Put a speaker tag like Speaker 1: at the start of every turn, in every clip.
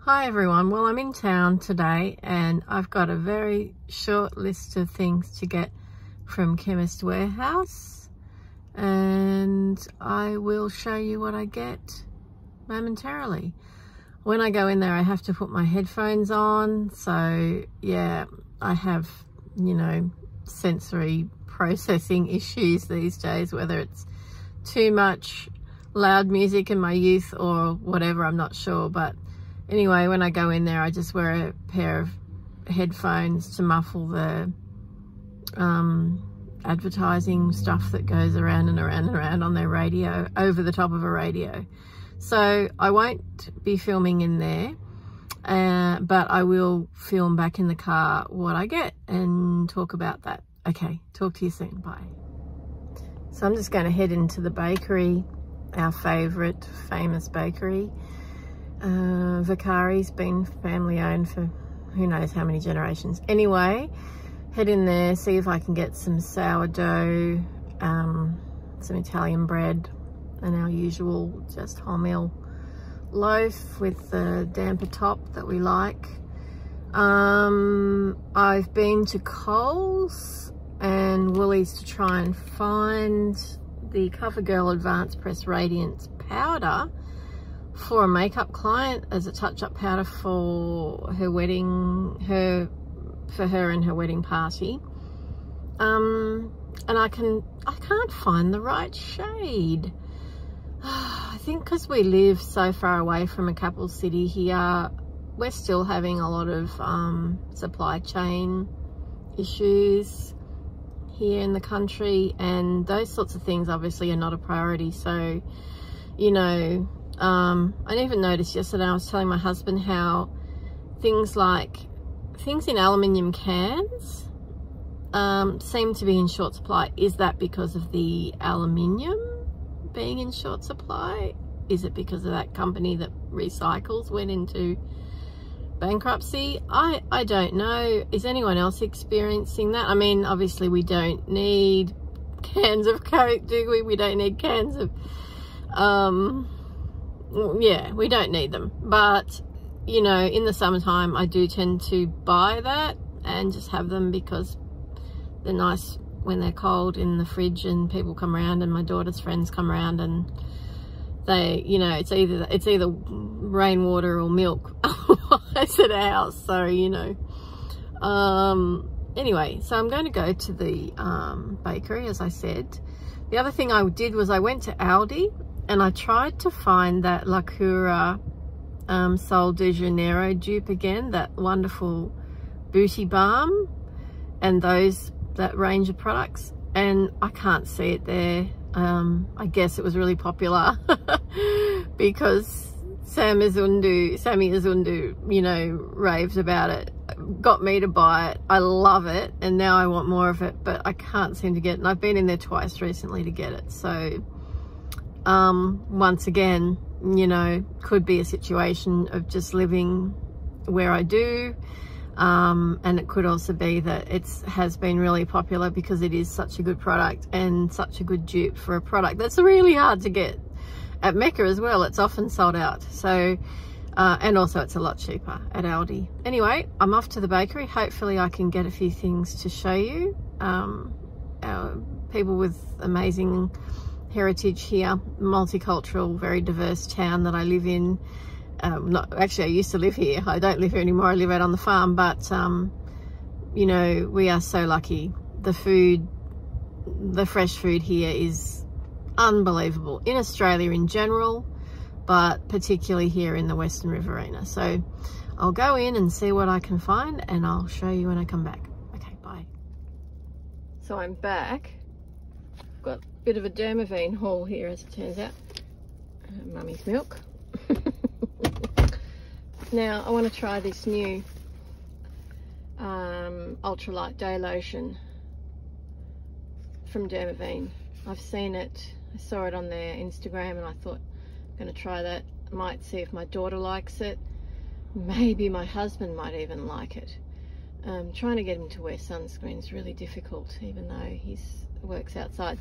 Speaker 1: Hi everyone, well I'm in town today and I've got a very short list of things to get from Chemist Warehouse and I will show you what I get momentarily. When I go in there I have to put my headphones on, so yeah, I have, you know, sensory processing issues these days, whether it's too much loud music in my youth or whatever, I'm not sure, but anyway, when I go in there, I just wear a pair of headphones to muffle the advertising stuff that goes around and around and around on their radio, over the top of a radio. So I won't be filming in there, but I will film back in the car what I get and talk about that. Okay, talk to you soon. Bye. So I'm just going to head into the bakery, our favourite, famous bakery. Vaccari's been family owned for who knows how many generations. Anyway, head in there, see if I can get some sourdough, some Italian bread, and our usual just wholemeal loaf with the damper top that we like. I've been to Coles and Woolies to try and find the CoverGirl Advanced Press Radiance powder for a makeup client as a touch-up powder for her wedding, for her and her wedding party. And I can't find the right shade. I think because we live so far away from a capital city here, we're still having a lot of supply chain issues here in the country, and those sorts of things obviously are not a priority. So, you know, I even noticed yesterday, I was telling my husband how things in aluminium cans seem to be in short supply. Is that because of the aluminium being in short supply? Is it because of that company that recycles went into bankruptcy? I don't know. Is anyone else experiencing that? I mean, obviously we don't need cans of Coke, do we? We don't need cans of yeah, we don't need them, but you know, in the summertime I do tend to buy that and just have them because they're nice when they're cold in the fridge and people come around and my daughter's friends come around and they, you know, it's either rainwater or milk otherwise at our house, so you know. Anyway, so I'm going to go to the bakery, as I said. The other thing I did was I went to Aldi and I tried to find that La Cura Sol de Janeiro dupe again, that wonderful booty balm and that range of products, and I can't see it there. I guess it was really popular because Sammy Azundu, you know, raved about it, got me to buy it. I love it and now I want more of it, but I can't seem to get it, and I've been in there twice recently to get it. So once again, you know, could be a situation of just living where I do, and it could also be that it has been really popular because it is such a good product and such a good dupe for a product that's really hard to get at Mecca as well. It's often sold out. So and also it's a lot cheaper at Aldi. Anyway, I'm off to the bakery. Hopefully I can get a few things to show you. Our people with amazing heritage here, multicultural, very diverse town that I live in. Actually, I used to live here. I don't live here anymore. I live out on the farm, but you know, we are so lucky. The fresh food here is unbelievable in Australia in general, but particularly here in the Western Riverina. So I'll go in and see what I can find and I'll show you when I come back. Okay, bye. So I'm back. Got a bit of a Dermavine haul here, as it turns out. Mummy's milk. Now I want to try this new ultralight day lotion from Dermavine. I've seen it, I saw it on their Instagram and I thought I'm going to try that. I might see if my daughter likes it. Maybe my husband might even like it. Trying to get him to wear sunscreen is really difficult, even though he works outside.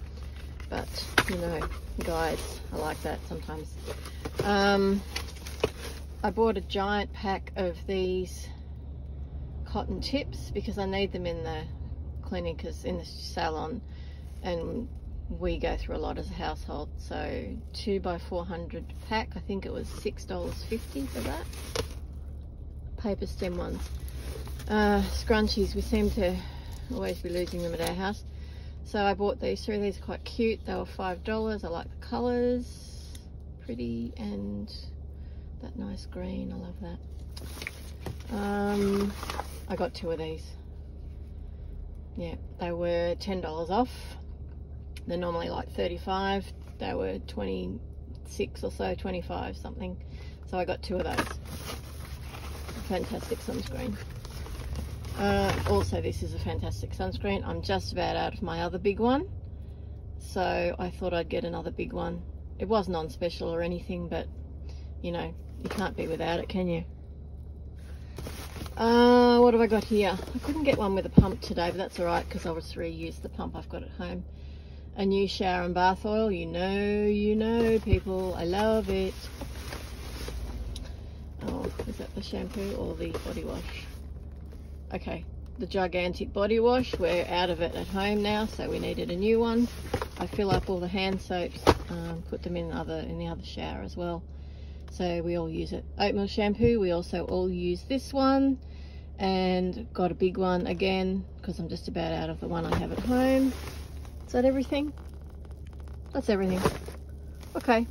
Speaker 1: But you know, guys are like that sometimes. I bought a giant pack of these cotton tips because I need them in the clinic, in the salon, and we go through a lot as a household. So 2 by 400 pack, I think it was $6.50 for that. Paper stem ones. Scrunchies, we seem to always be losing them at our house. So I bought these three. These are quite cute. They were $5. I like the colours, pretty, and that nice green, I love that. I got 2 of these. Yeah, they were $10 off. They're normally like 35. They were 26 or so, 25 something. So I got 2 of those. Fantastic sunscreen. Also, this is a fantastic sunscreen. I'm just about out of my other big one, so I thought I'd get another big one. It wasn't on special or anything, but you know, you can't be without it, can you? What have I got here? I couldn't get one with a pump today, but that's all right because I'll just reuse the pump I've got at home. A new shower and bath oil. You know, people, I love it. Oh, is that the shampoo or the body wash? Okay, the gigantic body wash. We're out of it at home now, so we needed a new one. I fill up all the hand soaps, put them in the other shower as well. So we all use it. Oatmeal shampoo, we also all use this one, and got a big one again because I'm just about out of the one I have at home. Is that everything? That's everything. Okay.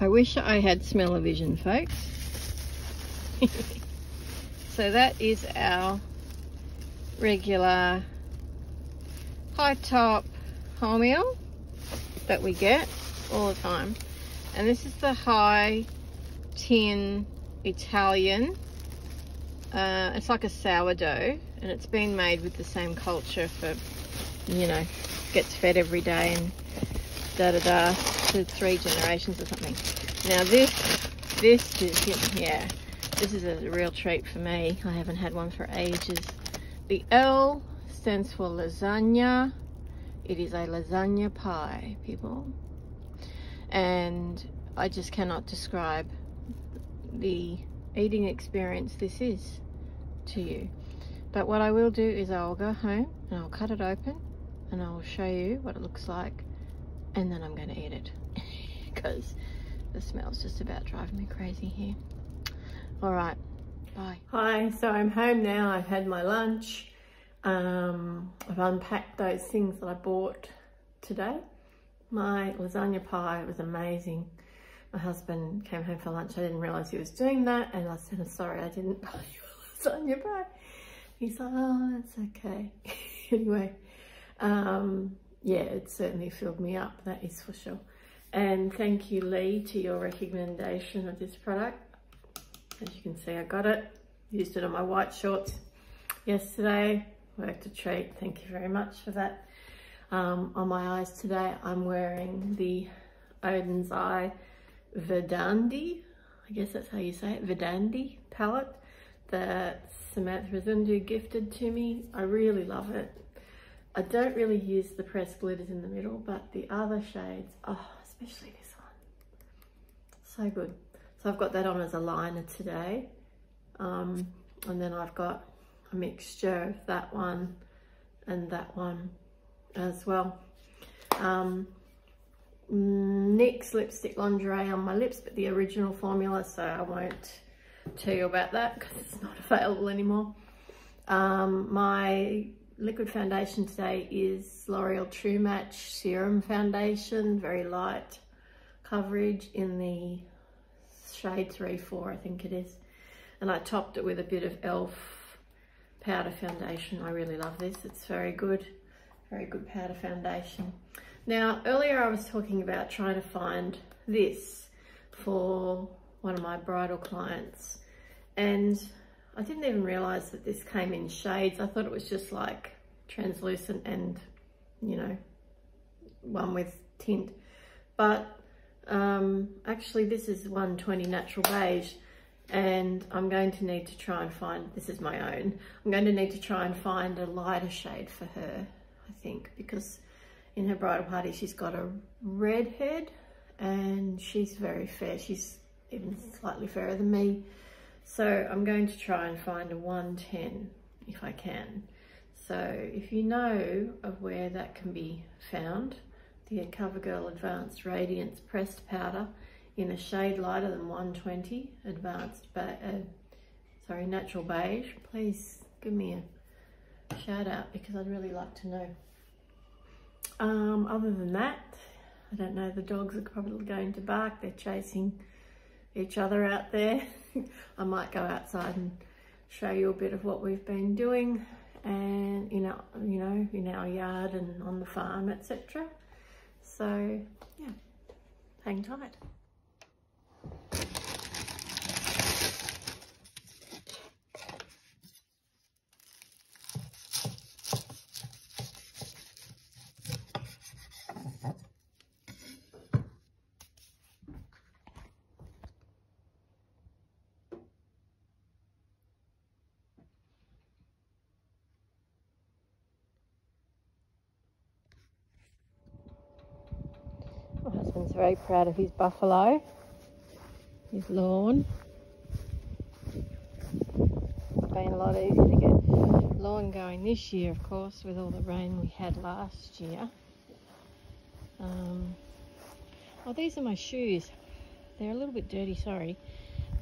Speaker 1: I wish I had smell-o-vision, folks. So that is our regular high top wholemeal that we get all the time. And this is the high tin Italian. It's like a sourdough, and it's been made with the same culture for, you know, gets fed every day and da-da-da to 3 generations or something. Now this is, yeah, this is a real treat for me. I haven't had one for ages. The L stands for lasagna. It is a lasagna pie, people. And I just cannot describe the eating experience this is to you. But what I will do is I'll go home and I'll cut it open and I'll show you what it looks like, and then I'm going to eat it because the smell's just about driving me crazy here. All right, bye. Hi, so I'm home now. I've had my lunch. I've unpacked those things that I bought today. My lasagna pie was amazing. My husband came home for lunch. I didn't realise he was doing that, and I said, I'm sorry, I didn't buy you a lasagna pie. He's like, oh, that's okay. Anyway, yeah, it certainly filled me up, that is for sure. And thank you, Lee, to your recommendation of this product. As you can see, I got it. Used it on my white shorts yesterday. Worked a treat. Thank you very much for that. On my eyes today, I'm wearing the Odin's Eye Vedandi, I guess that's how you say it, Vedandi palette that Samantha Razundu gifted to me. I really love it. I don't really use the pressed glitters in the middle, but the other shades, oh, especially this one, so good. So I've got that on as a liner today, and then I've got a mixture of that one and that one as well. NYX lipstick lingerie on my lips, but the original formula, so I won't tell you about that because it's not available anymore. My liquid foundation today is L'Oreal True Match Serum Foundation, very light coverage in the shade 3-4, I think it is. And I topped it with a bit of e.l.f. powder foundation. I really love this. It's very good powder foundation. Now, earlier I was talking about trying to find this for one of my bridal clients, and I didn't even realize that this came in shades. I thought it was just like translucent and, you know, one with tint, but actually this is 120 Natural Beige, and I'm going to need to try and find, this is my own, I'm going to need to try and find a lighter shade for her, I think, because in her bridal party she's got a red head and she's very fair. She's even slightly fairer than me. So I'm going to try and find a 110 if I can. So if you know of where that can be found, the CoverGirl Advanced Radiance Pressed Powder in a shade lighter than 120, natural beige, please give me a shout out because I'd really like to know. Other than that, I don't know, the dogs are probably going to bark. They're chasing each other out there. I might go outside and show you a bit of what we've been doing and in our yard and on the farm, etc. So yeah, hang tight. My husband's very proud of his buffalo, his lawn. It's been a lot easier to get lawn going this year, of course, with all the rain we had last year. Oh, these are my shoes. They're a little bit dirty, sorry,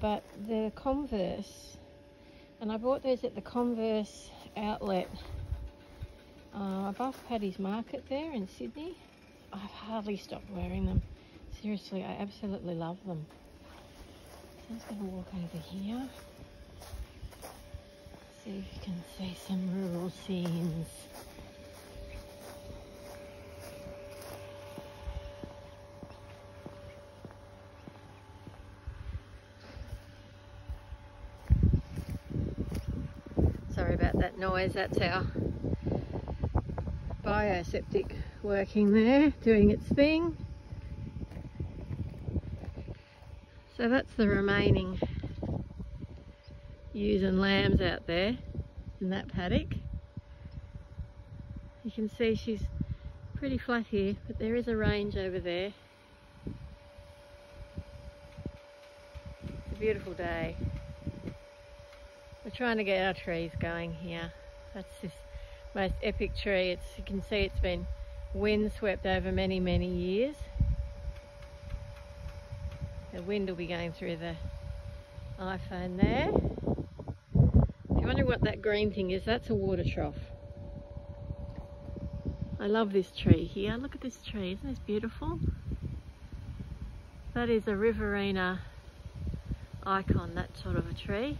Speaker 1: but they're Converse, and I bought those at the Converse outlet above Paddy's Market there in Sydney. I've hardly stopped wearing them. Seriously, I absolutely love them. So I'm just going to walk over here. See if you can see some rural scenes. Sorry about that noise, that's our bioseptic working there, doing its thing. So that's the remaining ewes and lambs out there in that paddock. You can see she's pretty flat here, but there is a range over there. It's a beautiful day. We're trying to get our trees going here. That's this most epic tree. You can see it's been windswept over many, many years. The wind will be going through the iPhone there. If you wonder what that green thing is, that's a water trough. I love this tree here. Look at this tree, isn't this beautiful? That is a Riverina icon, that sort of a tree.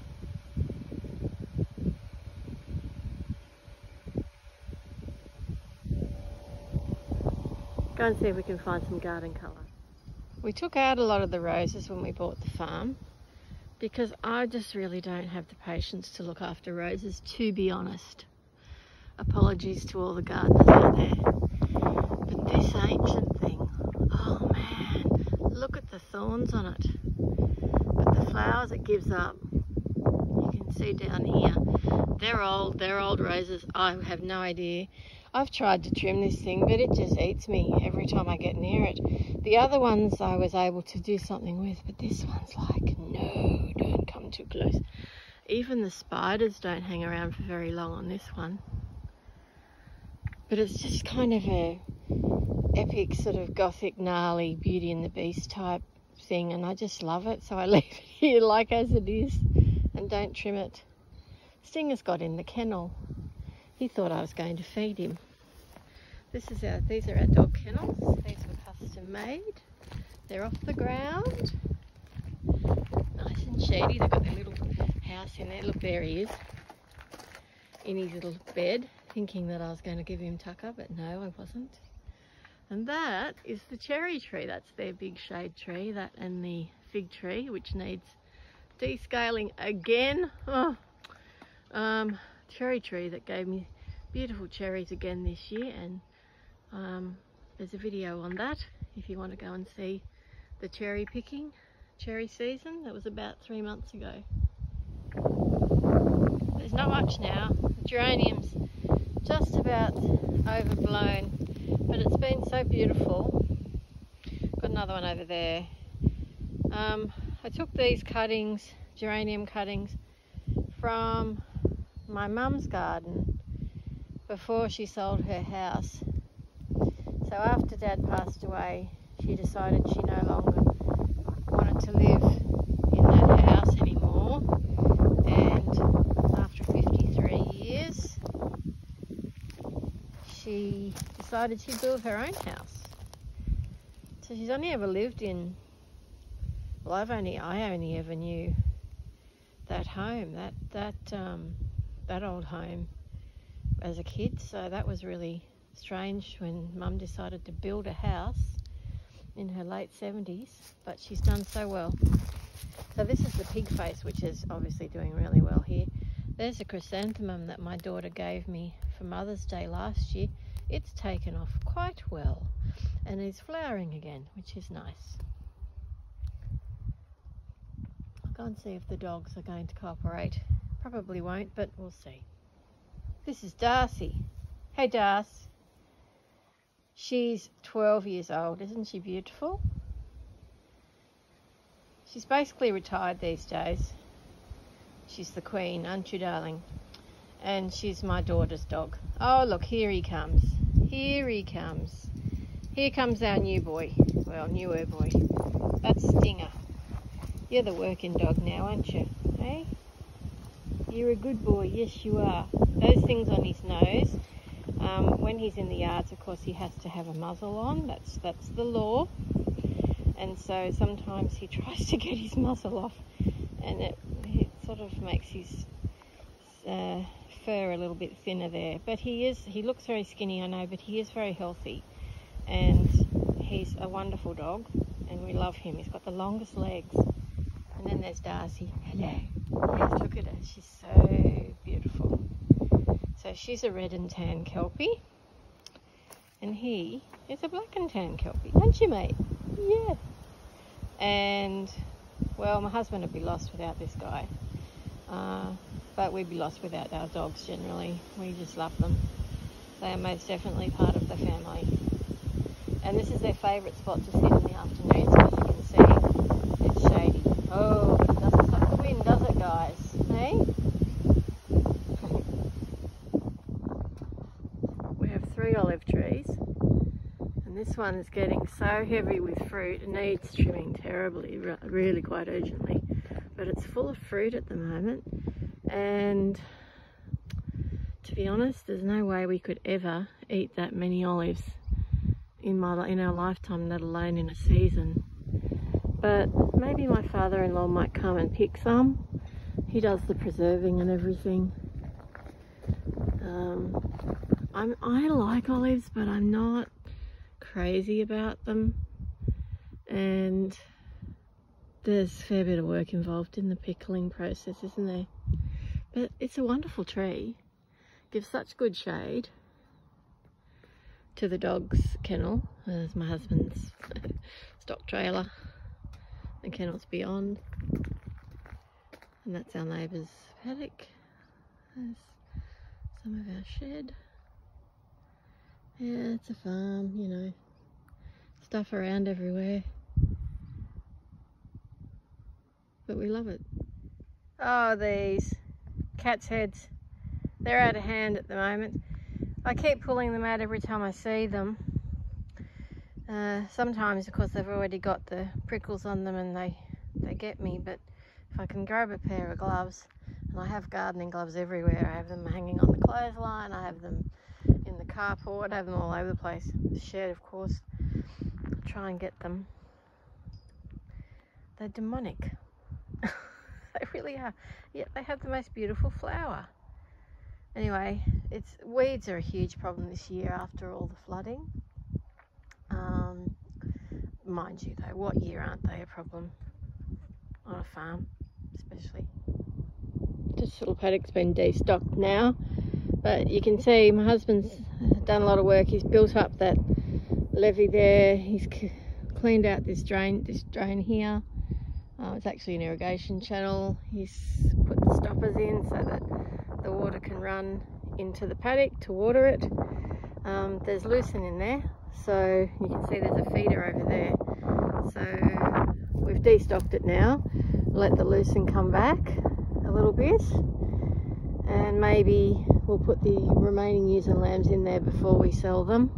Speaker 1: Go and see if we can find some garden colour. We took out a lot of the roses when we bought the farm because I just really don't have the patience to look after roses, to be honest. Apologies to all the gardeners out there. But this ancient thing, oh man, look at the thorns on it. But the flowers it gives up, you can see down here, they're old roses. I have no idea. I've tried to trim this thing, but it just eats me every time I get near it. The other ones I was able to do something with, but this one's like, no, don't come too close. Even the spiders don't hang around for very long on this one. But it's just kind of a epic sort of gothic, gnarly Beauty and the Beast type thing, and I just love it, so I leave it here like as it is and don't trim it. Stinger's got in the kennel. He thought I was going to feed him. These are our dog kennels. These were custom made. They're off the ground. Nice and shady. They've got their little house in there. Look, there he is. In his little bed, thinking that I was going to give him tucker, but no, I wasn't. And that is the cherry tree. That's their big shade tree. That and the fig tree, which needs descaling again. Oh. Cherry tree that gave me beautiful cherries again this year, and there's a video on that if you want to go and see the cherry picking, cherry season. That was about 3 months ago. There's not much now. The geranium's just about overblown, but it's been so beautiful. Got another one over there. I took these cuttings, geranium cuttings, from my mum's garden before she sold her house. So after Dad passed away, she decided she no longer wanted to live in that house anymore, and after 53 years she decided she'd build her own house. So she's only ever lived in, well, I only ever knew that home, that old home as a kid. So that was really strange when Mum decided to build a house in her late 70s, but she's done so well. So this is the pig face, which is obviously doing really well here. There's a chrysanthemum that my daughter gave me for Mother's Day last year. It's taken off quite well and is flowering again, which is nice. I'll go and see if the dogs are going to cooperate. Probably won't, but we'll see. This is Darcy. Hey, Darcy. She's 12 years old. Isn't she beautiful? She's basically retired these days. She's the queen, aren't you, darling? And she's my daughter's dog. Oh, look, here he comes. Here he comes. Here comes our new boy. Well, newer boy. That's Stinger. You're the working dog now, aren't you? Hey? You're a good boy. Yes, you are. Those things on his nose. When he's in the yards, of course, he has to have a muzzle on. That's the law. And so sometimes he tries to get his muzzle off, and it sort of makes his fur a little bit thinner there. But he looks very skinny, I know, but he is very healthy, and he's a wonderful dog, and we love him. He's got the longest legs. And then there's Darcy. Hello. Yes, look at her. She's so beautiful. So she's a red and tan Kelpie, and he is a black and tan Kelpie, aren't you, mate? Yeah. And, well, my husband would be lost without this guy, but we'd be lost without our dogs generally. We just love them. They are most definitely part of the family. And this is their favourite spot to sit in the afternoons, as you can see. It's shady. Oh, but it doesn't suck the wind, does it, guys? Hey? We have 3 olive trees, and this one's getting so heavy with fruit. It needs trimming terribly, really quite urgently. But it's full of fruit at the moment, and to be honest, there's no way we could ever eat that many olives in our lifetime, let alone in a season. But maybe my father-in-law might come and pick some. He does the preserving and everything. I like olives, but I'm not crazy about them, and there's a fair bit of work involved in the pickling process, isn't there? But it's a wonderful tree. Gives such good shade to the dog's kennel. There's my husband's stock trailer. The kennel's beyond, and that's our neighbour's paddock. There's some of our shed. Yeah, it's a farm, you know, stuff around everywhere, but we love it. Oh, these cat's heads, they're out of hand at the moment. I keep pulling them out every time I see them. Sometimes, of course, they've already got the prickles on them and they get me, but if I can grab a pair of gloves, and I have gardening gloves everywhere. I have them hanging on the clothesline, I have them in the carport, I have them all over the place. The shed, of course. I'll try and get them. They're demonic. They really are. Yet they have the most beautiful flower. Anyway, weeds are a huge problem this year after all the flooding. Mind you though, what year aren't they a problem? On a farm, especially. This little paddock's been destocked now, but you can see my husband's done a lot of work. He's built up that levee there. He's cleaned out this drain here. It's actually an irrigation channel. He's put the stoppers in so that the water can run into the paddock to water it. There's lucerne in there, so you can see there's a feeder over there. So we've destocked it now. Let the lucerne come back a little bit, and maybe we'll put the remaining ewes and lambs in there before we sell them.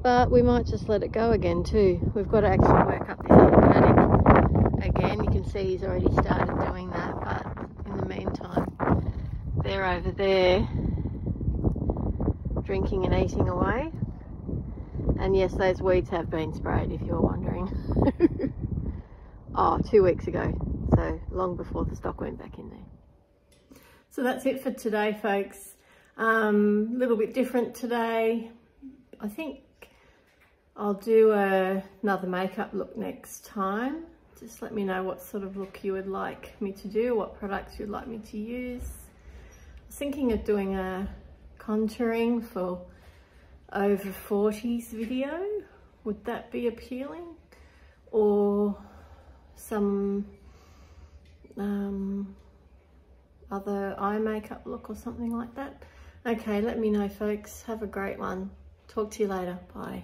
Speaker 1: But we might just let it go again too. We've got to actually work up this other paddock again. You can see he's already started doing that, but in the meantime, they're over there drinking and eating away. And yes, those weeds have been sprayed, if you're wondering. Oh, 2 weeks ago, so long before the stock went back in there. So that's it for today, folks. A little bit different today. I think I'll do another makeup look next time. Just let me know what sort of look you would like me to do, what products you'd like me to use. I was thinking of doing a contouring for over 40s video. Would that be appealing? Or some other eye makeup look or something like that. Okay, let me know, folks. Have a great one. Talk to you later. Bye.